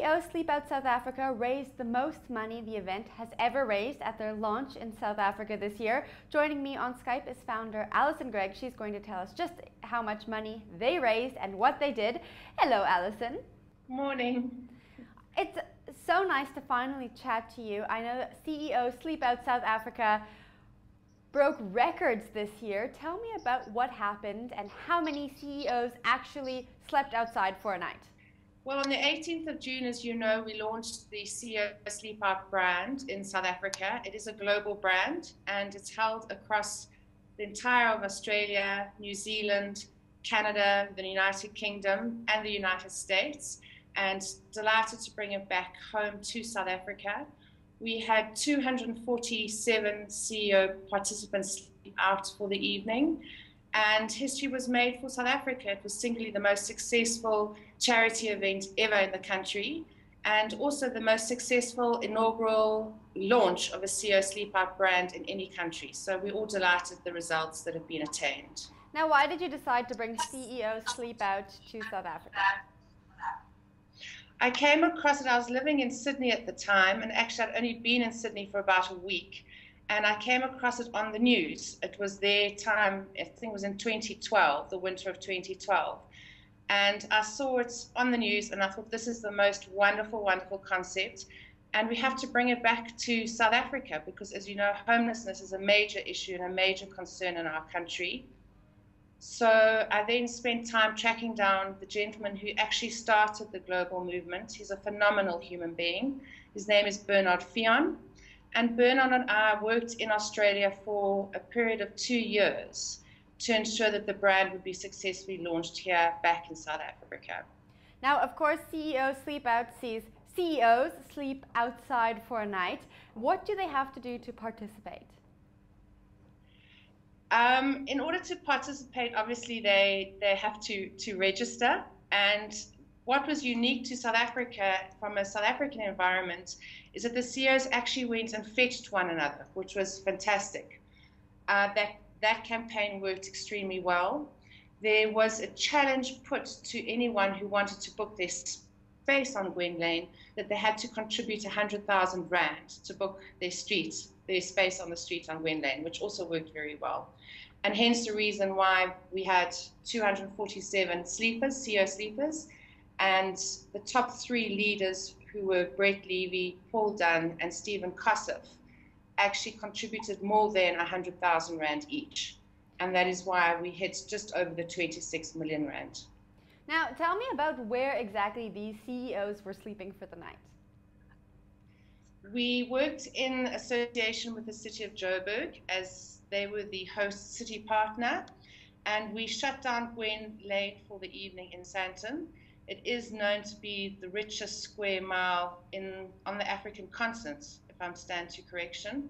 CEO Sleep Out South Africa raised the most money the event has ever raised at their launch in South Africa this year. Joining me on Skype is founder Alison Gregg. She's going to tell us just how much money they raised and what they did. Hello, Alison. Morning. It's so nice to finally chat to you. I know CEO Sleep Out South Africa broke records this year. Tell me about what happened and how many CEOs actually slept outside for a night. Well, on the 18th of June, as you know, we launched the CEO Sleep Out brand in South Africa. It is a global brand and it's held across the entire of Australia, New Zealand, Canada, the United Kingdom, and the United States. And delighted to bring it back home to South Africa. We had 247 CEO participants sleep out for the evening, and history was made for South Africa. It was singly the most successful charity event ever in the country, and also the most successful inaugural launch of a CEO Sleep Out brand in any country. So we're all delighted with the results that have been attained. Now, why did you decide to bring CEO Sleep Out to South Africa? I came across it. I was living in Sydney at the time, and actually I'd only been in Sydney for about a week, and I came across it on the news. It was their time, I think it was in 2012, the winter of 2012, and I saw it on the news and I thought, this is the most wonderful, wonderful concept, and we have to bring it back to South Africa because, as you know, homelessness is a major issue and a major concern in our country. So I then spent time tracking down the gentleman who actually started the global movement. He's a phenomenal human being. His name is Bernard Fion. And Bernard and I worked in Australia for a period of 2 years to ensure that the brand would be successfully launched here back in South Africa. Now, of course, CEO Sleep Out sees CEOs sleep outside for a night. What do they have to do to participate? In order to participate, obviously they have to register. And what was unique to South Africa from a South African environment is that the CEOs actually went and fetched one another, which was fantastic. That campaign worked extremely well. There was a challenge put to anyone who wanted to book their space on Gwen Lane that they had to contribute 100,000 Rand to book their space on the street on Gwen Lane, which also worked very well. And hence the reason why we had 247 sleepers, CEO sleepers, and the top 3 leaders who were Brett Levy, Paul Dunn, and Stephen Kossoff actually contributed more than 100,000 Rand each. And that is why we hit just over the 26 million Rand. Now, tell me about where exactly these CEOs were sleeping for the night. We worked in association with the city of Joburg as they were the host city partner, and we shut down Gwen Lane for the evening in Sandton. It is known to be the richest square mile on the African continent, if I'm stand to correction.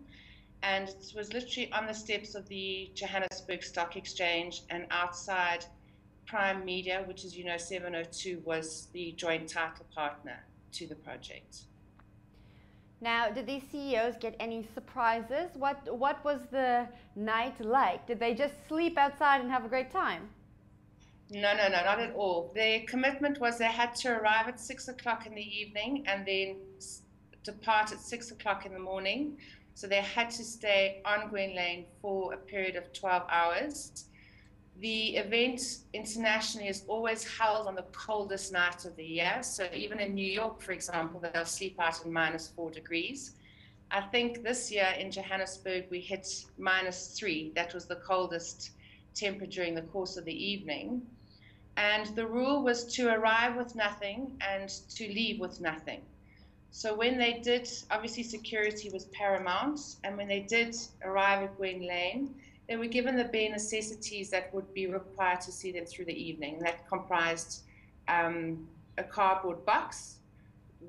And it was literally on the steps of the Johannesburg Stock Exchange and outside Prime Media, which, as you know, 702 was the joint title partner to the project. Now, did these CEOs get any surprises? What was the night like? Did they just sleep outside and have a great time? No, not at all. Their commitment was they had to arrive at 6 o'clock in the evening and then depart at 6 o'clock in the morning. So they had to stay on Gwen Lane for a period of 12 hours. The event internationally is always held on the coldest night of the year. So even in New York, for example, they'll sleep out in -4 degrees. I think this year in Johannesburg, we hit -3. That was the coldest temperature during the course of the evening. And the rule was to arrive with nothing and to leave with nothing. So when they did, obviously security was paramount. And when they did arrive at Gwen Lane, they were given the bare necessities that would be required to see them through the evening. That comprised a cardboard box,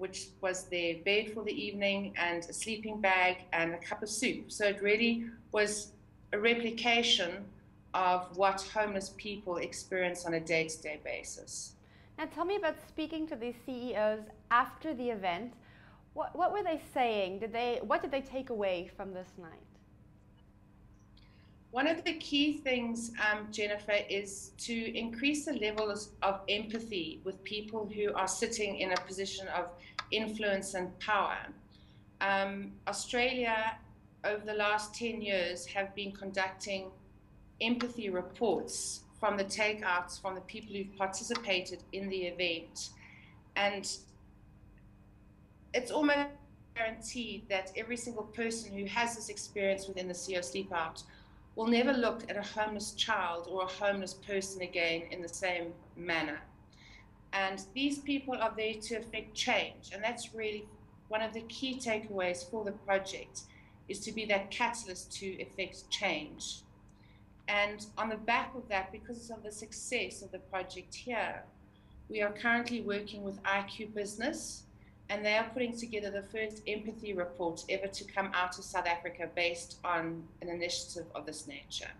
which was their bed for the evening, and a sleeping bag and a cup of soup. So it really was a replication of what homeless people experience on a day-to-day basis. Now tell me about speaking to these CEOs after the event. What were they saying? What did they take away from this night? One of the key things, Jennifer, is to increase the levels of empathy with people who are sitting in a position of influence and power. Australia, over the last 10 years, have been conducting empathy reports from the takeouts from the people who've participated in the event. And it's almost guaranteed that every single person who has this experience within the CEO Sleep Out will never look at a homeless child or a homeless person again in the same manner. And these people are there to affect change. And that's really one of the key takeaways for the project, is to be that catalyst to effect change. And on the back of that, because of the success of the project here, we are currently working with IQ Business, and they are putting together the first empathy report ever to come out of South Africa based on an initiative of this nature.